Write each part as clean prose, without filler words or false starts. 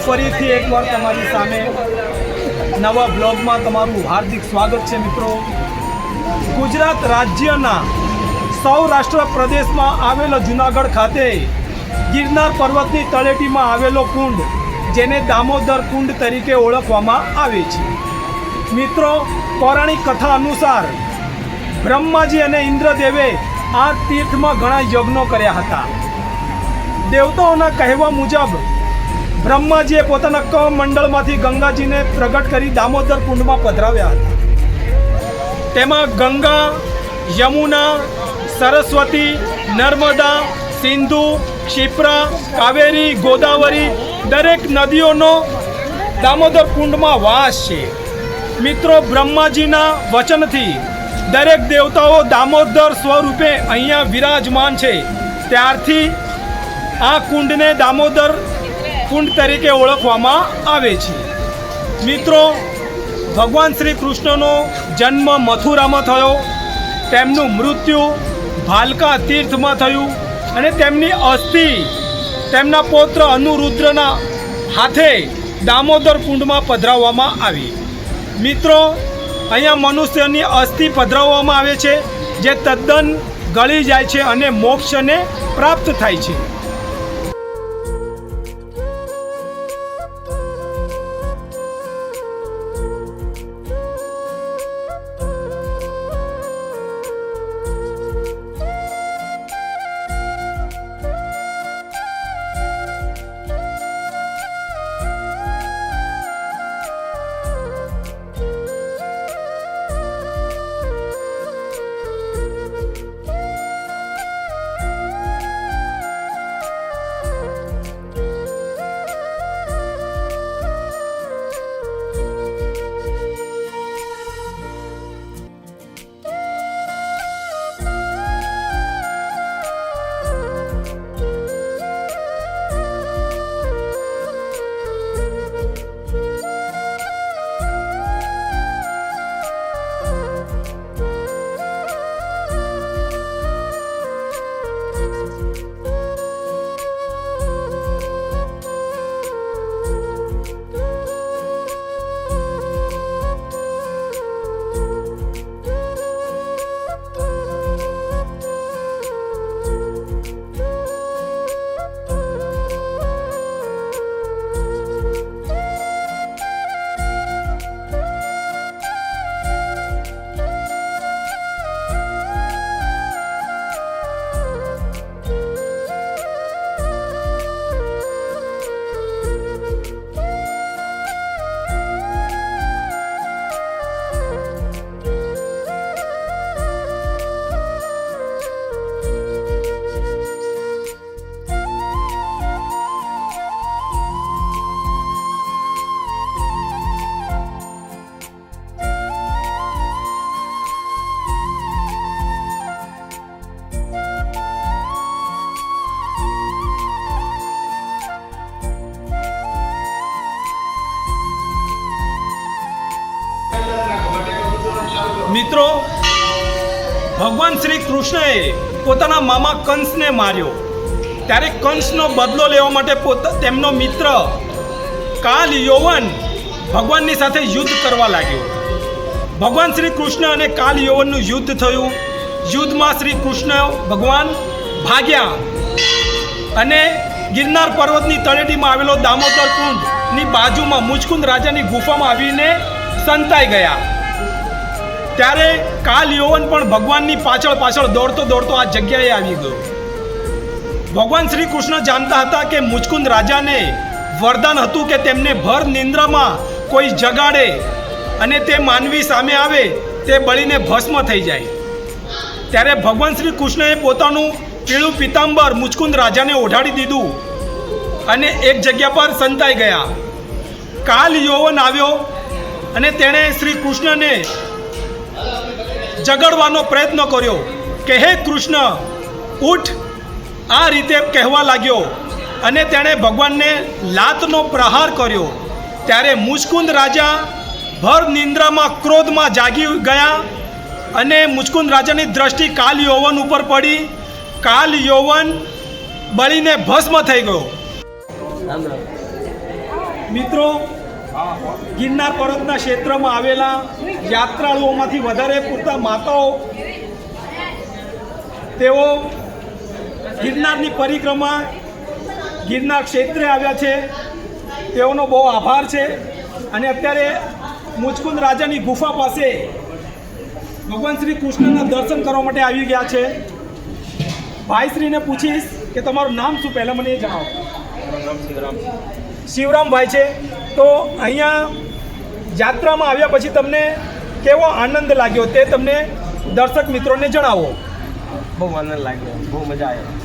ફરીથી એકવાર તમારી સામે નવા બ્લોગમાં તમારું હાર્દિક સ્વાગત છે મિત્રો। ગુજરાત રાજ્યના સૌરાષ્ટ્ર પ્રદેશમાં આવેલો જૂનાગઢ ખાતે ગિરનાર પર્વતની તળેટીમાં આવેલો કુંડ જેને દામોદર કુંડ તરીકે ઓળખવામાં આવે છે। મિત્રો, પૌરાણિક કથા અનુસાર બ્રહ્માજી અને ઇન્દ્રદેવે આ તીર્થમાં ઘણા યજ્ઞો કર્યા હતા। દેવતાઓના કહેવા મુજબ બ્રહ્માજીએ પોતાના કમંડળમાંથી ગંગાજીને પ્રગટ કરી દામોદર કુંડમાં પધરાવ્યા હતા। તેમાં ગંગા, યમુના, સરસ્વતી, નર્મદા, સિંધુ, ક્ષિપ્રા, કાવેરી, ગોદાવરી દરેક નદીઓનો દામોદર કુંડમાં વાસ છે। મિત્રો, બ્રહ્માજીના વચનથી દરેક દેવતાઓ દામોદર સ્વરૂપે અહીંયા વિરાજમાન છે। ત્યારથી આ કુંડને દામોદર કુંડ તરીકે ઓળખવામાં આવે છે। મિત્રો, ભગવાન શ્રી કૃષ્ણનો જન્મ મથુરામાં થયો, તેમનું મૃત્યુ ભાલકા તીર્થમાં થયું અને તેમની અસ્થિ તેમના પૌત્ર અનુરુદ્રના હાથે દામોદર કુંડમાં પધરાવવામાં આવી। મિત્રો, અહીંયા મનુષ્યની અસ્થિ પધરાવવામાં આવે છે જે તદ્દન ગળી જાય છે અને મોક્ષને પ્રાપ્ત થાય છે। મિત્રો, ભગવાન શ્રી કૃષ્ણએ પોતાના મામા કંસને માર્યો ત્યારે કંસનો બદલો લેવા માટે તેમનો મિત્ર કાલ યૌવન ભગવાનની સાથે યુદ્ધ કરવા લાગ્યો। ભગવાન શ્રી કૃષ્ણ અને કાલ યૌવનનું યુદ્ધ થયું। યુદ્ધમાં શ્રી કૃષ્ણ ભગવાન ભાગ્યા અને ગિરનાર પર્વતની તળેટીમાં આવેલો દામોદર કુંડની બાજુમાં મુચકુંદ રાજાની ગુફામાં આવીને સંતાઈ ગયા। ત્યારે કાલ યૌવન પણ ભગવાનની પાછળ દોડતો દોડતો આ જગ્યાએ આવી ગયો। ભગવાન શ્રી કૃષ્ણ જાણતા હતા કે મુચકુંદ રાજાને વરદાન હતું કે તેમને ભર નિંદ્રામાં કોઈ જગાડે અને તે માનવી સામે આવે તે બળીને ભસ્મ થઈ જાય। ત્યારે ભગવાન શ્રી કૃષ્ણએ પોતાનું પીળું પિતાંબર મુચકુંદ રાજાને ઓઢાડી દીધું અને એક જગ્યા પર સંતાઈ ગયા। કાલ યૌવન આવ્યો અને તેણે શ્રી કૃષ્ણને જગાડવાનો પ્રયત્ન કર્યો કે હે કૃષ્ણ ઉઠ, આ રીતે કહેવા લાગ્યો અને તેણે ભગવાનને લાતનો પ્રહાર કર્યો। ત્યારે મુચકુંદ રાજા ભર નિંદ્રામાં ક્રોધમાં જાગી ગયા અને મુચકુંદ રાજાની દ્રષ્ટિ કાલ યૌવન ઉપર પડી। કાલ યૌવન બળીને ભસ્મ થઈ ગયો। મિત્રો, ગિરનાર પર્વતના ક્ષેત્રમાં આવેલા યાત્રાળુઓમાંથી વધારે પૂરતા માતાઓ તેઓ ગિરનારની પરિક્રમા ગિરનાર ક્ષેત્રે આવ્યા છે. તેઓનો બહુ આભાર છે. અને અત્યારે મુચકુંદ રાજાની ગુફા પાસે ભગવાન શ્રી કૃષ્ણના દર્શન કરવા માટે આવી ગયા છે. ભાઈશ્રીને પૂછીશ કે તમારું નામ શું, પહેલાં મને એ જણાવો. શિવરામભાઈ છે. તો અહીંયા યાત્રામાં આવ્યા પછી તમને કેવો આનંદ લાગ્યો તે તમને દર્શક મિત્રોને જણાવો. બહુ આનંદ લાગ્યો, બહુ મજા આવી.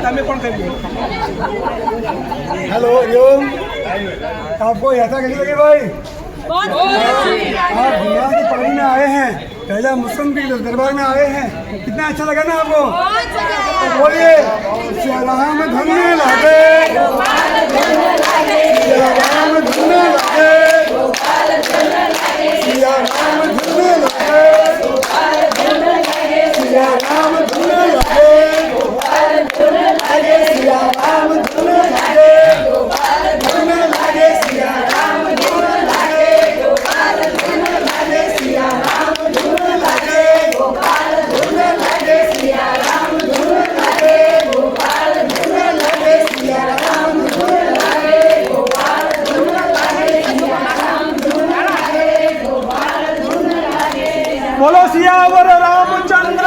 તમે પણ કરી દો. हेलो हरिओम, आपको यात्रा कैसी लगी भाई? आप दुनिया की पगड़ी में आए हैं, पहला मुस्लिम के दरबार में आए हैं, कितना अच्छा लगा ना आपको? बोलिए राम धन्य लागे, राम धन्य लागे, सिया राम धन्य लागे, सिया राम धन्य लागे, सिया राम धन्य लागे, धन्य लागे सिया राम धन्य लागे, धन्य लागे सिया राम धन्य लागे, धन्य लागे सिया राम धन्य लागे, धन्य लागे सिया राम धन्य लागे, धन्य लागे सिया राम धन्य लागे, धन्य लागे. બોલો સિયાવર રામચંદ્ર